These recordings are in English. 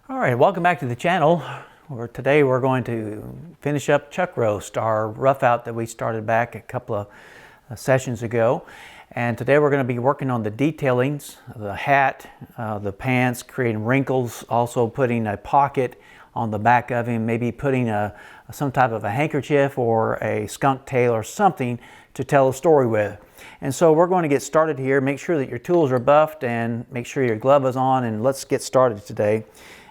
All right, welcome back to the channel. Today we're going to finish up Chuck Roast, our rough out that we started back a couple of sessions ago. And today we're going to be working on the detailings, the hat, the pants, creating wrinkles, also putting a pocket on the back of him, maybe putting some type of a handkerchief or a skunk tail or something to tell a story with. And so we're going to get started here. Make sure that your tools are buffed and make sure your glove is on, and let's get started today.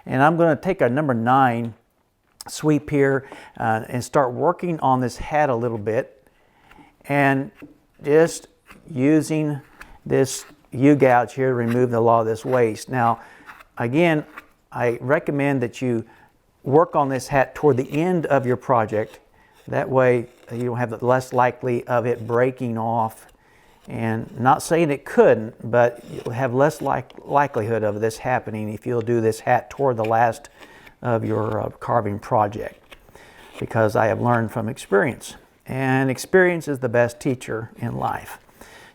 And I'm going to take a number 9 sweep here and start working on this hat a little bit, and just using this U-gouge here to remove a lot of this waste. Now again, I recommend that you work on this hat toward the end of your project. That way you don't have the less likely of it breaking off. And not saying it couldn't, but you'll have less likelihood of this happening if you'll do this hat toward the last of your carving project, because I have learned from experience, and experience is the best teacher in life.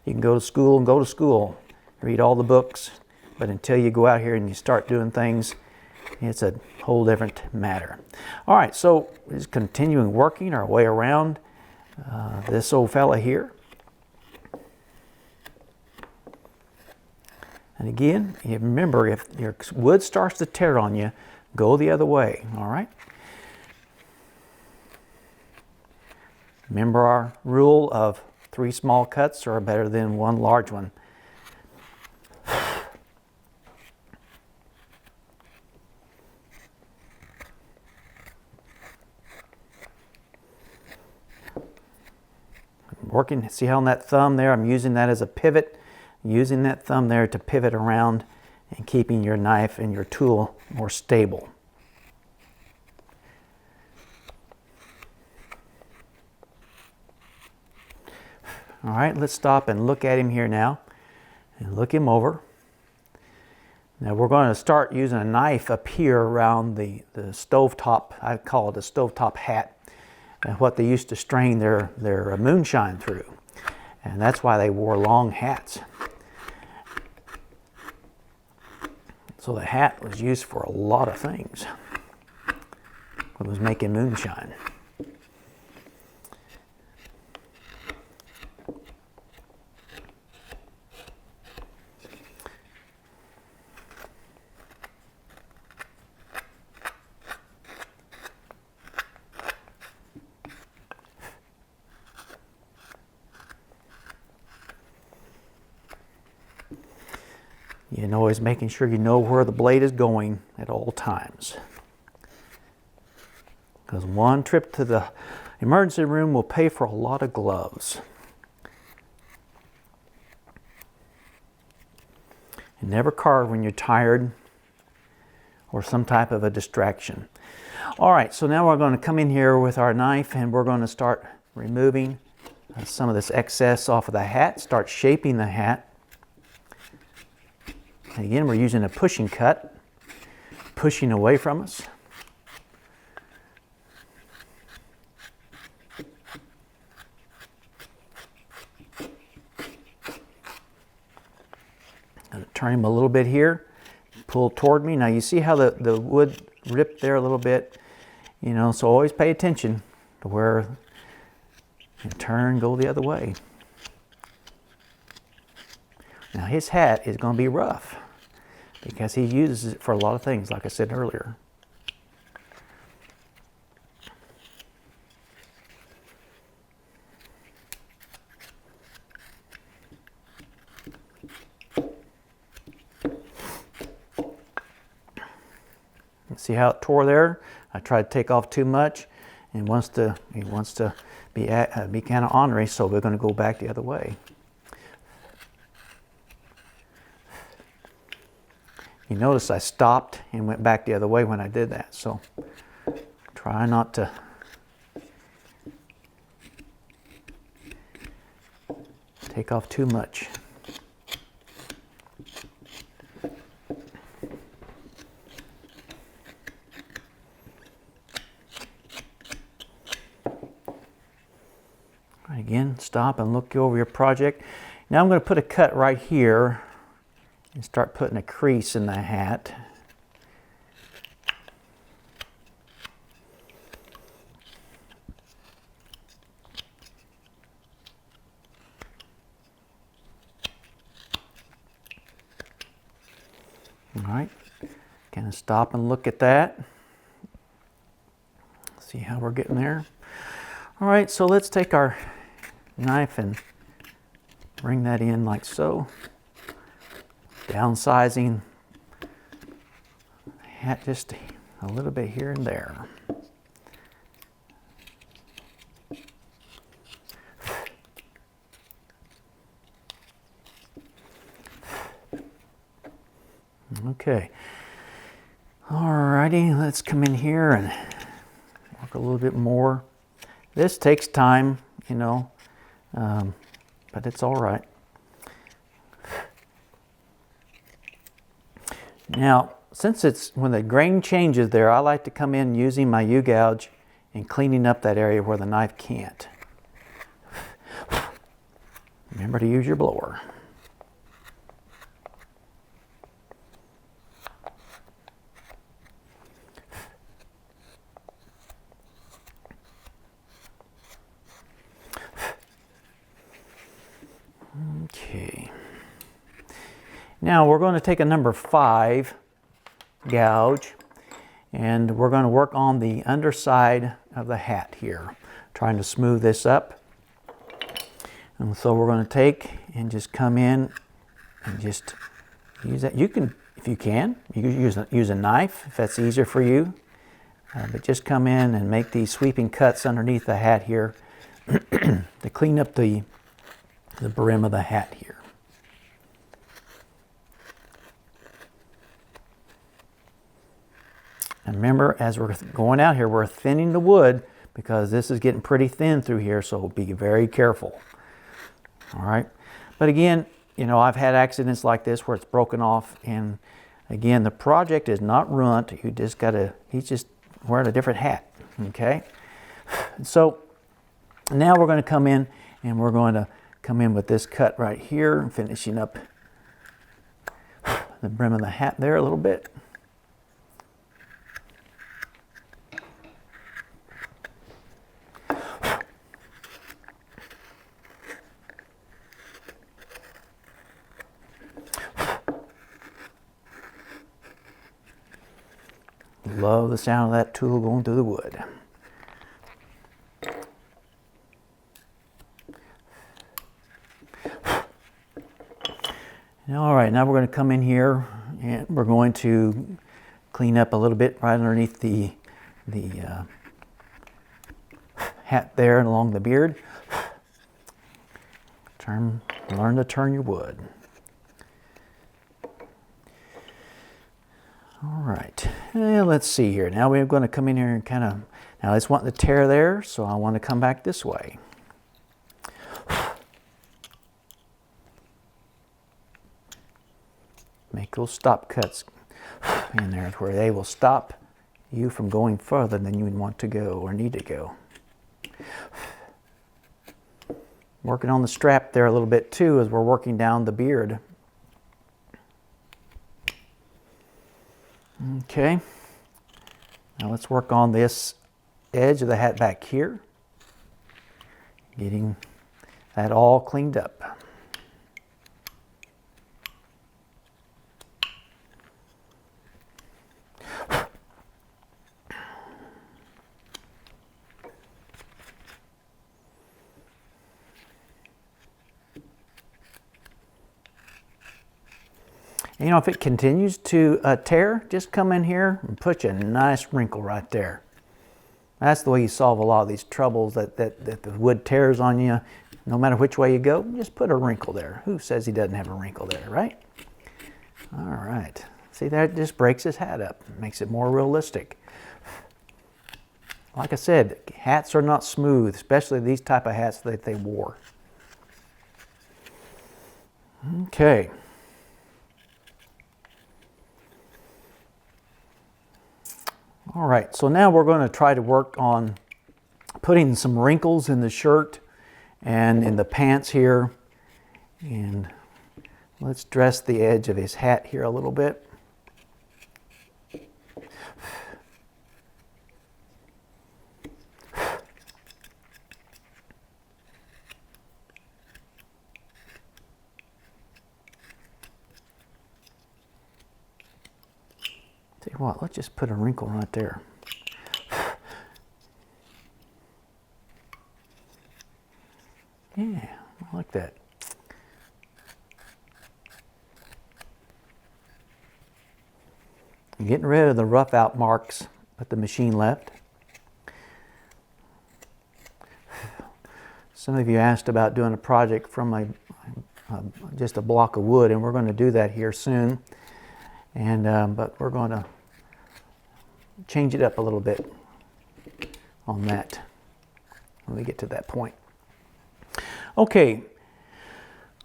You can go to school and go to school, read all the books, but until you go out here and you start doing things, it's a whole different matter. All right, so just continuing working our way around this old fella here. And again, you remember, if your wood starts to tear on you, go the other way, all right? Remember our rule of 3 small cuts are better than 1 large one. I'm working, see how on that thumb there, I'm using that as a pivot. Using that thumb there to pivot around and keeping your knife and your tool more stable. All right, let's stop and look at him here now and look him over. Now we're going to start using a knife up here around the stovetop. I call it a stovetop hat, what they used to strain their moonshine through. And that's why they wore long hats. So the hat was used for a lot of things. It was making moonshine. And always making sure you know where the blade is going at all times. Because one trip to the emergency room will pay for a lot of gloves. And never carve when you're tired or some type of a distraction. All right, so now we're going to come in here with our knife and we're going to start removing some of this excess off of the hat, start shaping the hat. And again, we're using a pushing cut, pushing away from us. I'm going to turn him a little bit here, pull toward me. Now you see how the wood ripped there a little bit, you know, so always pay attention to where, and turn, go the other way. Now his hat is going to be rough, because he uses it for a lot of things, like I said earlier. See how it tore there? I tried to take off too much, and he wants to be kind of ornery, so we're going to go back the other way. You notice I stopped and went back the other way when I did that, so try not to take off too much. Again, stop and look over your project. Now I'm going to put a cut right here and start putting a crease in the hat. All right, kind of stop and look at that. See how we're getting there. All right, so let's take our knife and bring that in like so. Downsizing the hat just a little bit here and there. Okay. Alrighty, let's come in here and work a little bit more. This takes time, you know, but it's all right. Now, since it's when the grain changes there, I like to come in using my U-gouge and cleaning up that area where the knife can't. Remember to use your blower. Okay. Now we're going to take a number 5 gouge and we're going to work on the underside of the hat here, trying to smooth this up. And so we're going to take and just come in and just use that. You can, if you can, you can use a knife if that's easier for you. But just come in and make these sweeping cuts underneath the hat here to clean up the brim of the hat here. And remember, as we're going out here, we're thinning the wood because this is getting pretty thin through here, so be very careful. All right. But again, you know, I've had accidents like this where it's broken off, and again, the project is not ruined. You just gotta, he's just wearing a different hat. Okay. So now we're going to come in and we're going to come in with this cut right here, finishing up the brim of the hat there a little bit. Love the sound of that tool going through the wood. All right, now we're going to come in here and we're going to clean up a little bit right underneath the hat there and along the beard. Learn to turn your wood. All right, let's see here. Now we're going to come in here and kind of, now it's wanting to tear there, so I want to come back this way. Make those stop cuts in there where they will stop you from going further than you would want to go or need to go. Working on the strap there a little bit too as we're working down the beard. Okay, now let's work on this edge of the hat back here, getting that all cleaned up. You know, if it continues to tear, just come in here and put you a nice wrinkle right there. That's the way you solve a lot of these troubles that the wood tears on you. No matter which way you go, just put a wrinkle there. Who says he doesn't have a wrinkle there, right? All right. See, that just breaks his hat up. Makes it more realistic. Like I said, hats are not smooth, especially these type of hats that they wore. Okay. All right, so now we're going to try to work on putting some wrinkles in the shirt and in the pants here. And let's dress the edge of his hat here a little bit. you what, let's just put a wrinkle right there. Yeah, I like that. I'm getting rid of the rough out marks that the machine left. Some of you asked about doing a project from just a block of wood, and we're going to do that here soon. And but we're going to change it up a little bit on that when we get to that point. Okay,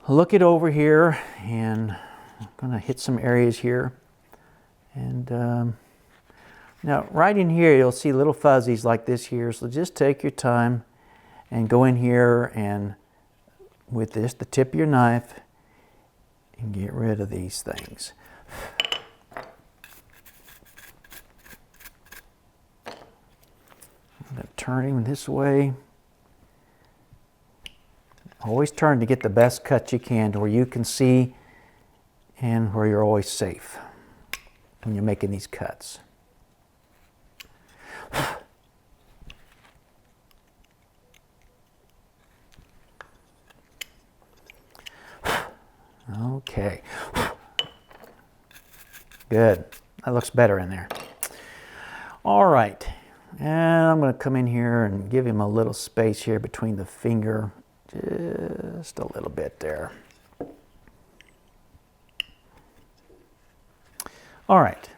look it over here, and I'm going to hit some areas here. And now right in here you'll see little fuzzies like this here, so just take your time and go in here and with this, the tip of your knife, and get rid of these things. I'm going to turn him this way. Always turn to get the best cut you can to where you can see and where you're always safe when you're making these cuts. Okay. Good. That looks better in there. All right. And I'm going to come in here and give him a little space here between the finger. Just a little bit there. All right.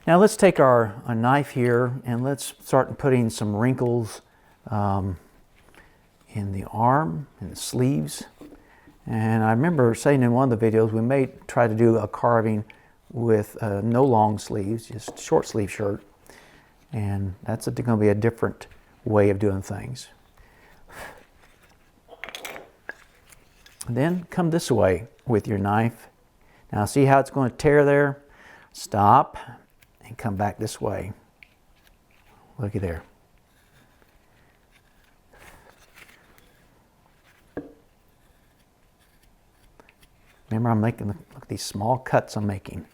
Now let's take our knife here and let's start putting some wrinkles in the arm, in the sleeves. And I remember saying in one of the videos we may try to do a carving with no long sleeves, just short sleeve shirt. And that's going to be a different way of doing things. And then come this way with your knife. Now see how it's going to tear there? Stop and come back this way. Looky there. Remember, I'm making, look at these small cuts I'm making.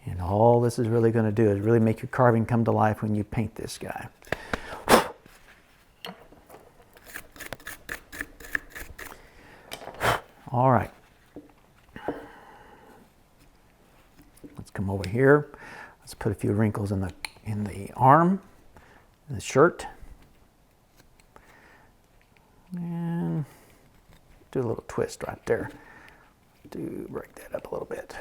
And all this is really going to do is really make your carving come to life when you paint this guy. All right. Let's come over here. Let's put a few wrinkles in the arm, the shirt. And do a little twist right there. To break that up a little bit.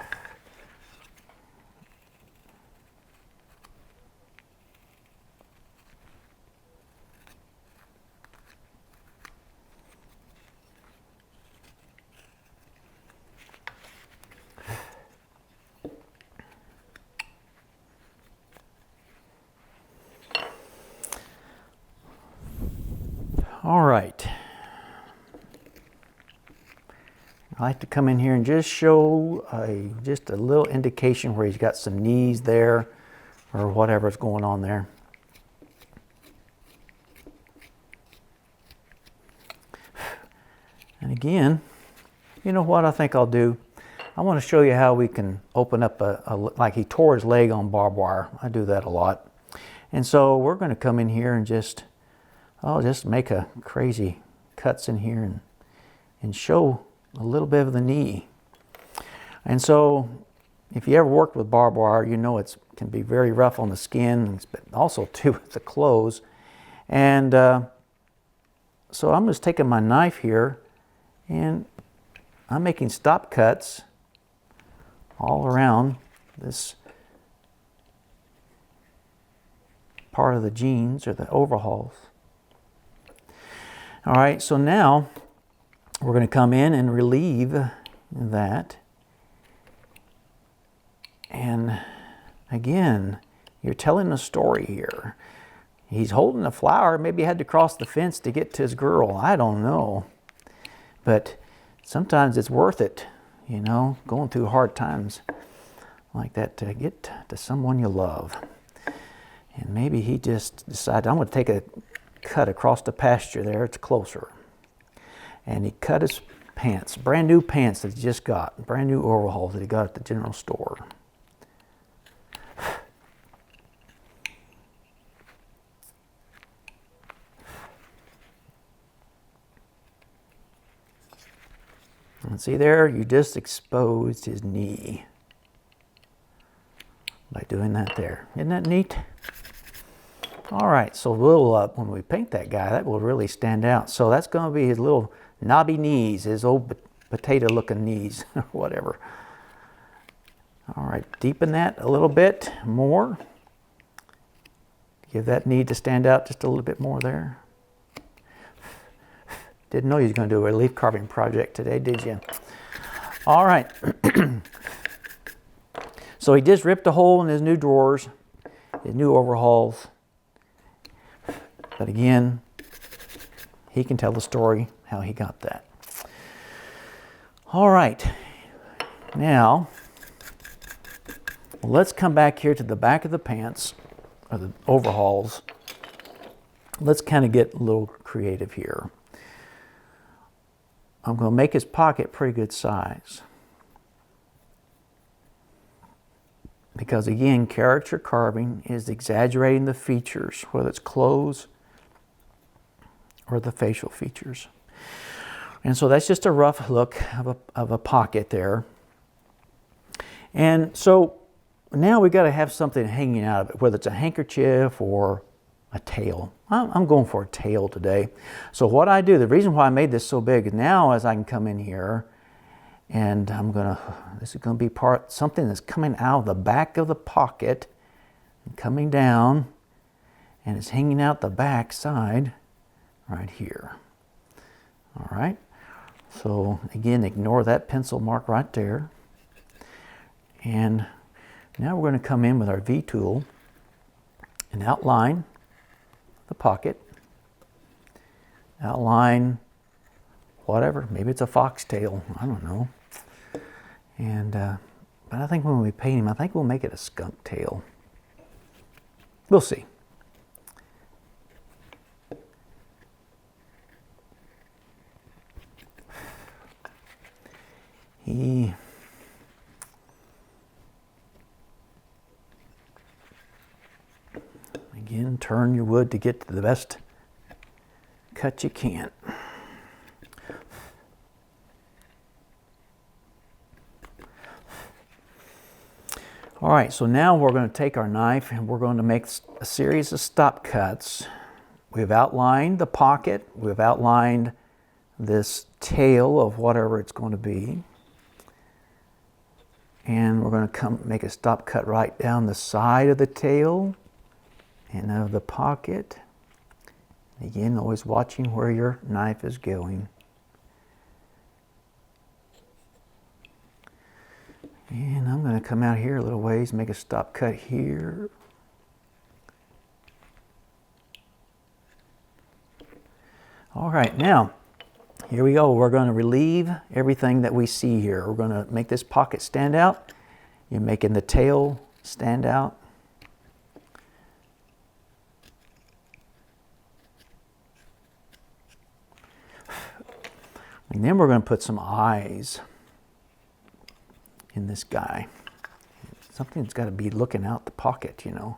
All right. I like to come in here and just show just a little indication where he's got some knees there or whatever's going on there. And again, you know what I think I'll do? I want to show you how we can open up like he tore his leg on barbed wire. I do that a lot. And so we're going to come in here and just make a crazy cuts in here and show a little bit of the knee. And so if you ever worked with barbed wire, you know it can be very rough on the skin, but also too with the clothes. And so I'm just taking my knife here and I'm making stop cuts all around this part of the jeans or the overalls. All right, so now we're going to come in and relieve that. And again, you're telling a story here. He's holding a flower. Maybe he had to cross the fence to get to his girl. I don't know. But sometimes it's worth it, you know, going through hard times like that to get to someone you love. And maybe he just decided, I'm going to take a cut across the pasture there. It's closer. And he cut his pants, brand new pants that he just got, brand new overalls that he got at the general store. And see there, you just exposed his knee by doing that there. Isn't that neat? All right, so we'll, when we paint that guy, that will really stand out. So that's going to be his little knobby knees, his old potato-looking knees, or whatever. All right, deepen that a little bit more. Give that knee to stand out just a little bit more there. Didn't know you was going to do a relief carving project today, did you? All right. So he just ripped a hole in his new drawers, his new overhauls. But again, he can tell the story how he got that. All right. Now, let's come back here to the back of the pants, or the overhauls. Let's kind of get a little creative here. I'm going to make his pocket pretty good size. Because again, character carving is exaggerating the features, whether it's clothes or the facial features. And so that's just a rough look of a pocket there. And so now we got to have something hanging out of it, whether it's a handkerchief or a tail. I'm going for a tail today. So what I do, the reason why I made this so big is now as I can come in here and this is going to be something that's coming out of the back of the pocket and coming down, and it's hanging out the back side right here. All right. So again, ignore that pencil mark right there. And now we're going to come in with our V tool and outline the pocket. Outline whatever, maybe it's a foxtail, I don't know. And but I think when we paint him, I think we'll make it a skunk tail. We'll see. Again, turn your wood to get to the best cut you can. All right, so now we're going to take our knife and we're going to make a series of stop cuts. We've outlined the pocket, we've outlined this tail of whatever it's going to be. And we're going to make a stop cut right down the side of the tail and of the pocket. Again, always watching where your knife is going. And I'm going to come out here a little ways, make a stop cut here. All right, now, here we go. We're going to relieve everything that we see here. We're going to make this pocket stand out. You're making the tail stand out. And then we're going to put some eyes in this guy. Something's got to be looking out the pocket, you know.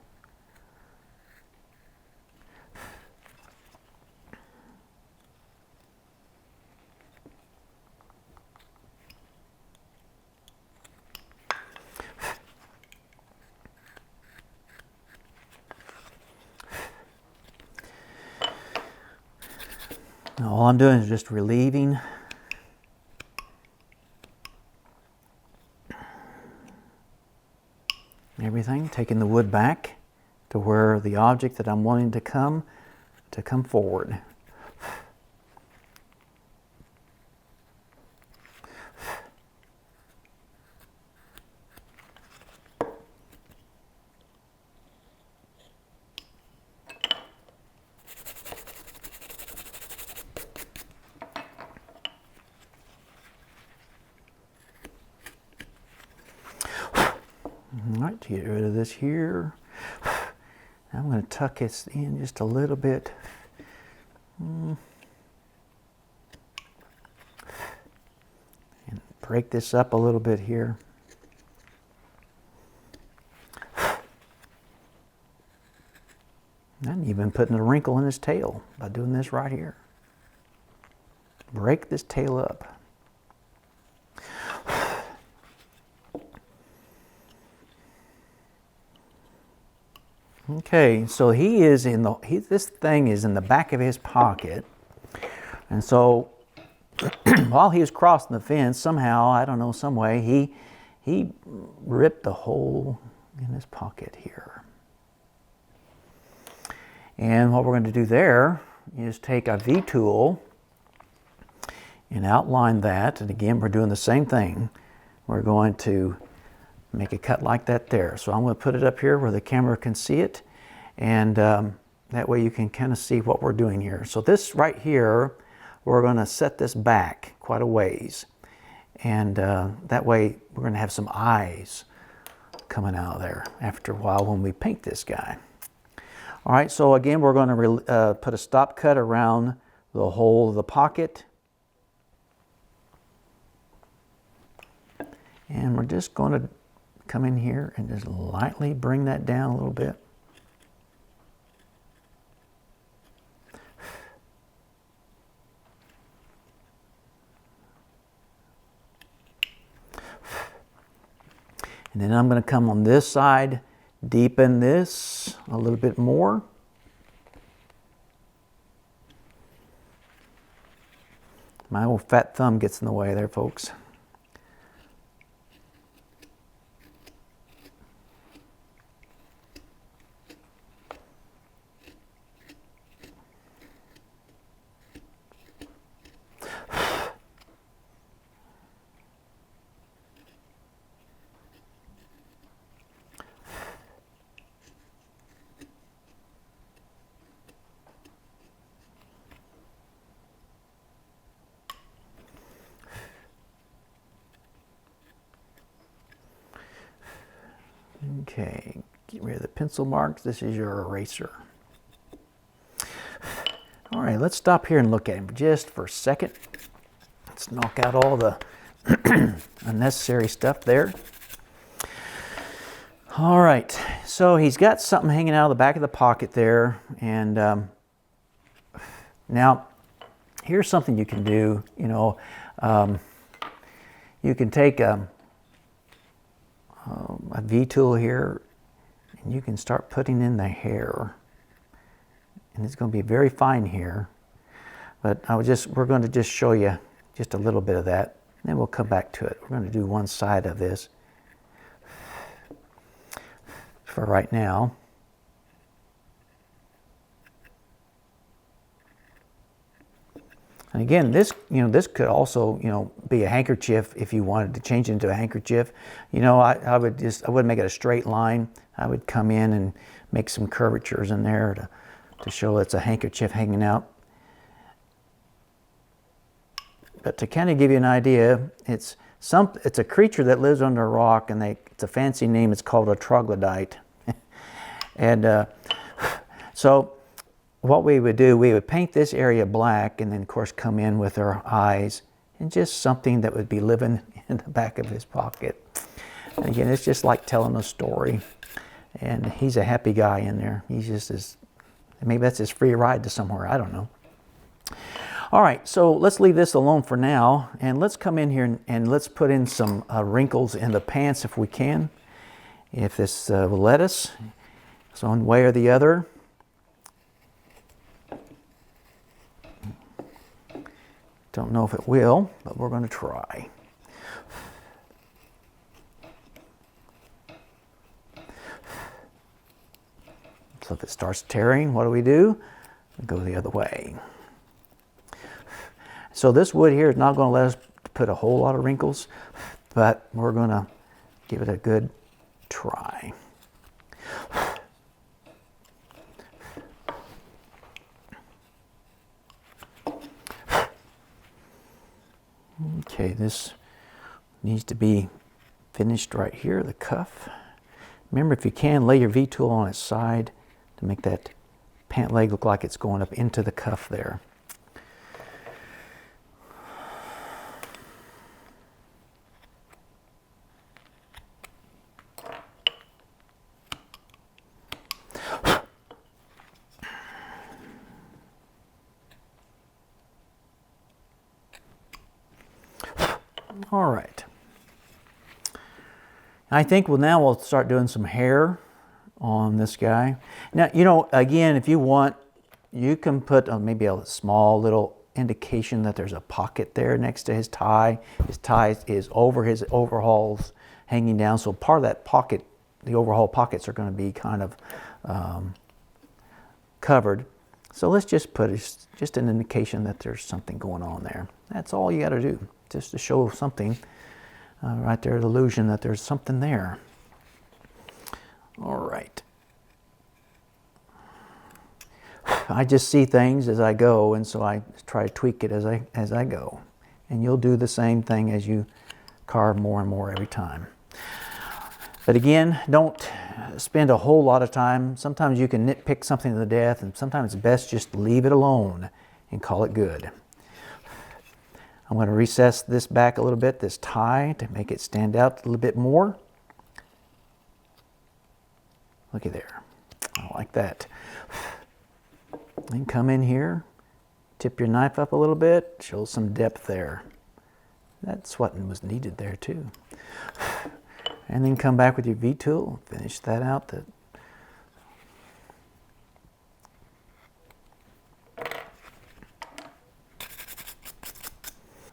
Now all I'm doing is just relieving everything, taking the wood back to where the object that I'm wanting to come forward. All right, to get rid of this here. I'm going to tuck this in just a little bit. And break this up a little bit here. I'm even putting a wrinkle in his tail by doing this right here. Break this tail up. Okay, so he is in the, this thing is in the back of his pocket. And so while he was crossing the fence, somehow, I don't know, some way, he ripped the hole in his pocket here. And what we're going to do there is take a V-tool and outline that. And again, we're doing the same thing. We're going to make a cut like that there. So I'm going to put it up here where the camera can see it. And that way you can kind of see what we're doing here. So this right here, we're going to set this back quite a ways. And that way we're going to have some eyes coming out of there after a while when we paint this guy. All right, so again, we're going to put a stop cut around the hole of the pocket. And we're just going to come in here and just lightly bring that down a little bit. And then I'm going to come on this side, deepen this a little bit more. My old fat thumb gets in the way there, folks. Okay, get rid of the pencil marks. This is your eraser. All right, let's stop here and look at him just for a second. Let's knock out all the unnecessary stuff there. All right, so he's got something hanging out of the back of the pocket there. And now, here's something you can do. You know, you can take a V-tool here, and you can start putting in the hair. And it's going to be very fine here, but we're going to just show you just a little bit of that, and then we'll come back to it. We're going to do one side of this for right now. And again, this could also, be a handkerchief if you wanted to change it into a handkerchief. I wouldn't make it a straight line. I would come in and make some curvatures in there to show it's a handkerchief hanging out. But to kind of give you an idea, it's a creature that lives under a rock, and it's a fancy name. It's called a troglodyte. And so what we would do, we would paint this area black, and then of course come in with our eyes and just something that would be living in the back of his pocket. And again, it's just like telling a story. And he's a happy guy in there. Maybe that's his free ride to somewhere, I don't know. All right, so let's leave this alone for now, and let's come in here and let's put in some wrinkles in the pants if we can, if this will let us. So one way or the other. Don't know if it will, but we're going to try. So if it starts tearing, what do? We go the other way. So this wood here is not going to let us put a whole lot of wrinkles, but we're going to give it a good try. Okay, this needs to be finished right here, the cuff. Remember, if you can, lay your V-tool on its side to make that pant leg look like it's going up into the cuff there. All right. I think now we'll start doing some hair, on this guy. Now, you know, again, if you want, you can put maybe a small little indication that there's a pocket there next to his tie. His tie is over his overalls hanging down, so part of that pocket, the overhaul pockets are going to be kind of covered. So let's just put just an indication that there's something going on there. That's all you got to do, just to show something right there, the illusion that there's something there. All right. I just see things as I go, and so I try to tweak it as I go. And you'll do the same thing as you carve more and more every time. But again, don't spend a whole lot of time. Sometimes you can nitpick something to death, and sometimes it's best just leave it alone and call it good. I'm going to recess this back a little bit, this tie, to make it stand out a little bit more. Looky there. I like that. Then come in here, tip your knife up a little bit, show some depth there. That's what was needed there too. And then come back with your V-tool, finish that out.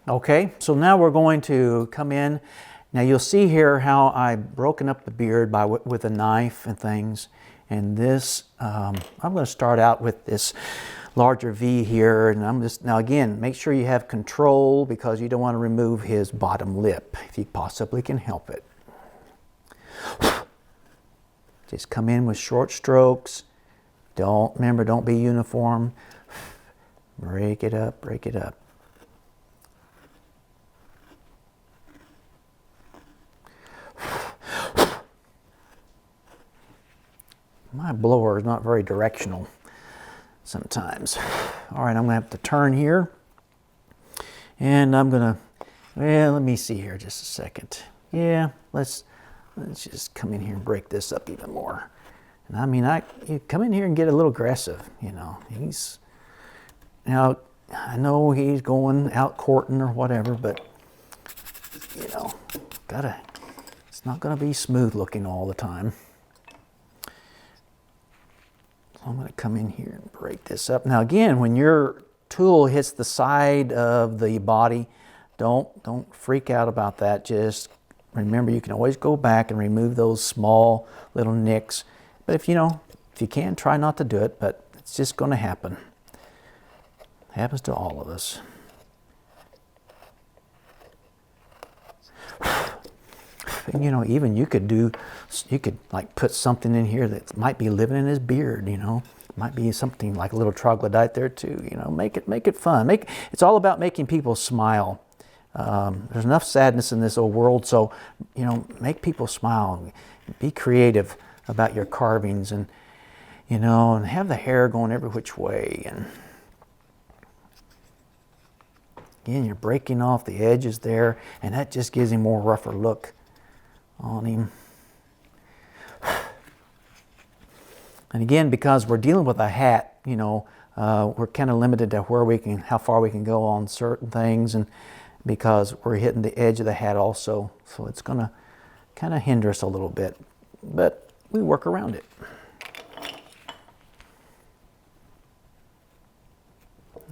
Okay, so now we're going to come in. Now you'll see here how I've broken up the beard with a knife and things. And this, I'm going to start out with this larger V here. And now again, make sure you have control, because you don't want to remove his bottom lip if you possibly can help it. Just come in with short strokes. Remember, don't be uniform. Break it up, break it up. My blower is not very directional sometimes. All right, I'm going to have to turn here. And I'm going to, well, let me see here just a second. Yeah, let's just come in here and break this up even more. And I mean, you come in here and get a little aggressive, you know. Now, I know he's going out courting or whatever, but, you know, it's not going to be smooth looking all the time. So I'm going to come in here and break this up. Now again, when your tool hits the side of the body, don't freak out about that. Just remember, you can always go back and remove those small little nicks. But if you can, try not to do it, but it's just going to happen. It happens to all of us. And, you know, even you could like put something in here that might be living in his beard, you know. Might be something like a little troglodyte there too, you know. Make it fun. It's all about making people smile. There's enough sadness in this old world, so, you know, make people smile. Be creative about your carvings, and, you know, and have the hair going every which way. And again, you're breaking off the edges there, and that just gives him more rougher look on him. And again, because we're dealing with a hat, you know, we're kind of limited to how far we can go on certain things, and because we're hitting the edge of the hat also, so it's going to kind of hinder us a little bit, but we work around it.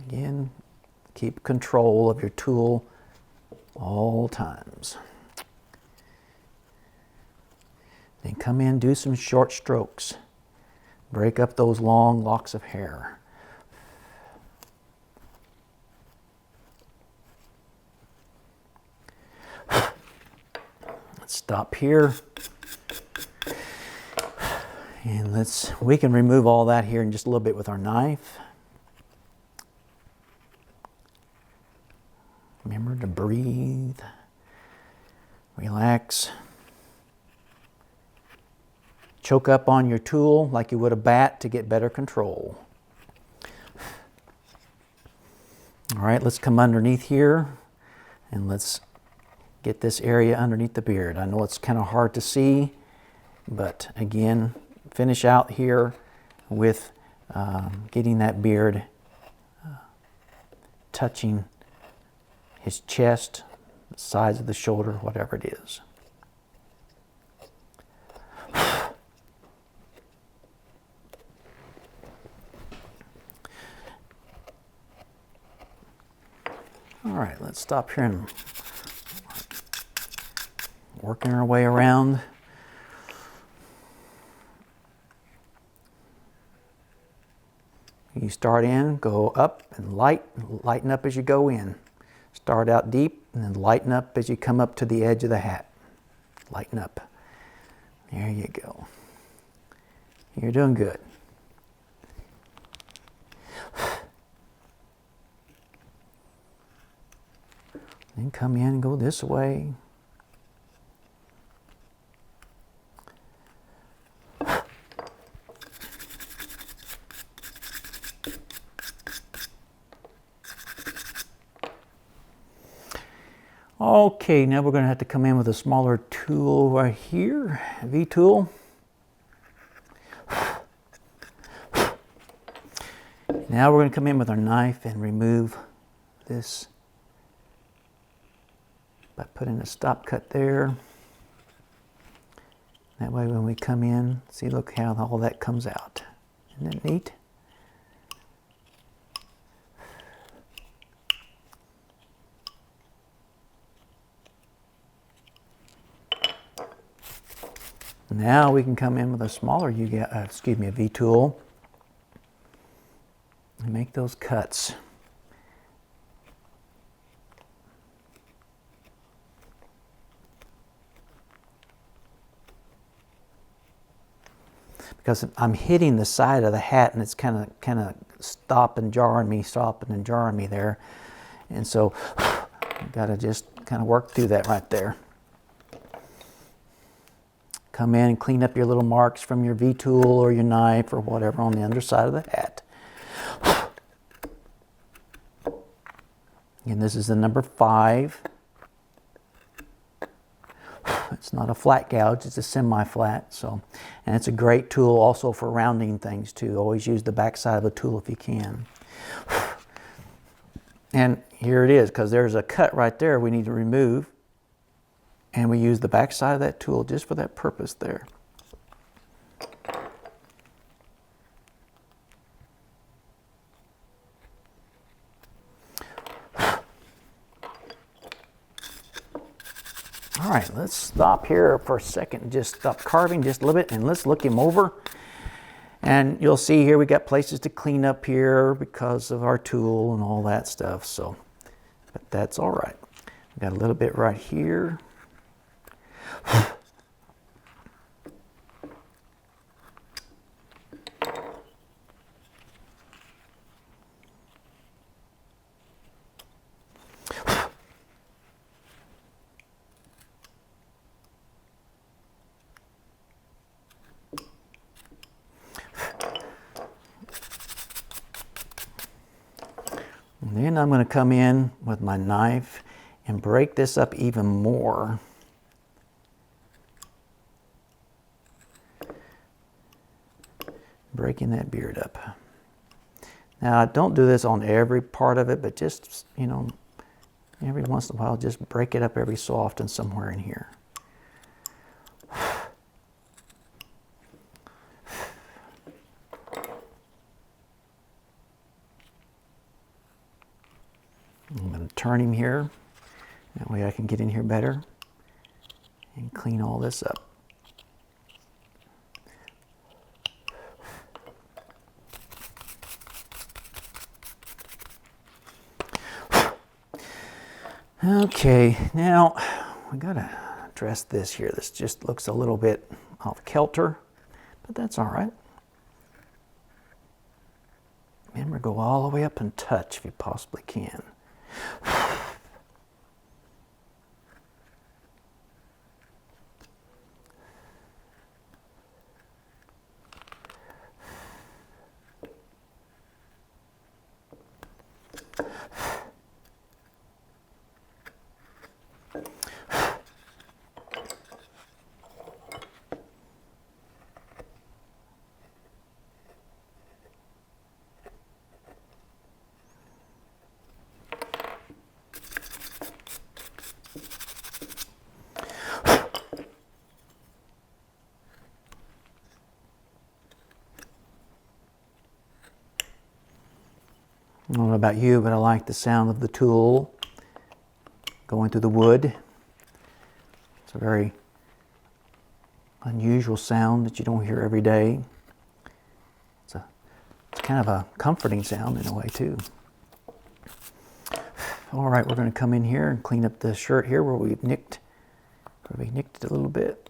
Again, keep control of your tool all times. Then come in, do some short strokes. Break up those long locks of hair. Let's stop here. And we can remove all that here in just a little bit with our knife. Remember to breathe, relax. Choke up on your tool like you would a bat to get better control. All right, let's come underneath here and let's get this area underneath the beard. I know it's kind of hard to see, but again, finish out here with getting that beard touching his chest, the sides of the shoulder, whatever it is. All right, let's stop here and working our way around. You start in, go up and lighten up as you go in. Start out deep and then lighten up as you come up to the edge of the hat. Lighten up. There you go. You're doing good. Then come in and go this way. Okay, now we're going to have to come in with a smaller tool right here, a V tool. Now we're going to come in with our knife and remove this by putting a stop cut there. That way when we come in, see, look how all that comes out. Isn't that neat? Now we can come in with a smaller a V tool and make those cuts. Because I'm hitting the side of the hat and it's kind of stopping and jarring me there. And so I've got to just kind of work through that right there. Come in and clean up your little marks from your V tool or your knife or whatever on the underside of the hat. And this is the number 5. It's not a flat gouge, it's a semi-flat. So, and it's a great tool also for rounding things too. Always use the back side of a tool if you can. And here it is, because there's a cut right there we need to remove. And we use the back side of that tool just for that purpose there. All right, let's stop here for a second and just stop carving just a little bit and let's look him over. And you'll see here we got places to clean up here because of our tool and all that stuff. So, but that's all right. We got a little bit right here. And then I'm going to come in with my knife and break this up even more. Breaking that beard up. Now I don't do this on every part of it, but just, you know, every once in a while, just break it up every so often somewhere in here. I'm going to turn him here. That way I can get in here better and clean all this up. Okay, now we gotta address this here. This just looks a little bit off kilter, but that's all right. Remember, go all the way up and touch if you possibly can. I don't know about you, but I like the sound of the tool going through the wood. It's a very unusual sound that you don't hear every day. It's kind of a comforting sound in a way too. All right, we're going to come in here and clean up the shirt here where we nicked it a little bit.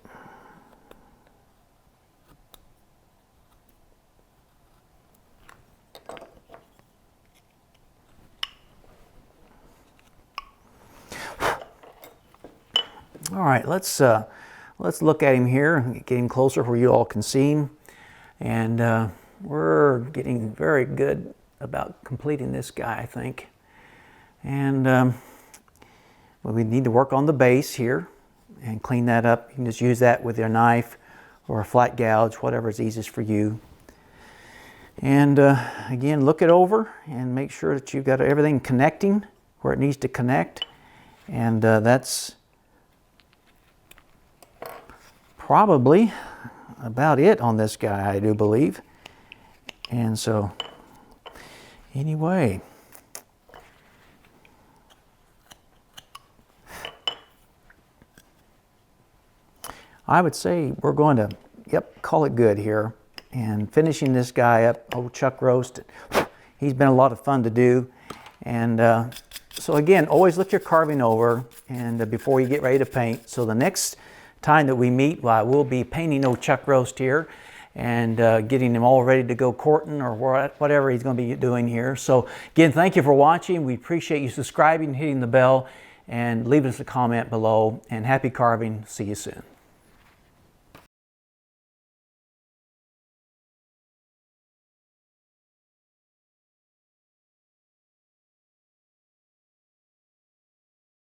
All right, let's look at him here, get him closer where you all can see him. And we're getting very good about completing this guy, I think. And well, we need to work on the base here and clean that up. You can just use that with your knife or a flat gouge, whatever is easiest for you. And again, look it over and make sure that you've got everything connecting where it needs to connect. And that's probably about it on this guy, I do believe. And so, anyway, I would say we're going to, call it good here. And finishing this guy up, old Chuck Roast, he's been a lot of fun to do. And so again, always look your carving over and before you get ready to paint. So the next time that we meet, well, we'll be painting old Chuck Roast here and getting him all ready to go courting or whatever he's going to be doing here. So again, thank you for watching. We appreciate you subscribing, hitting the bell, and leaving us a comment below. And happy carving. See you soon.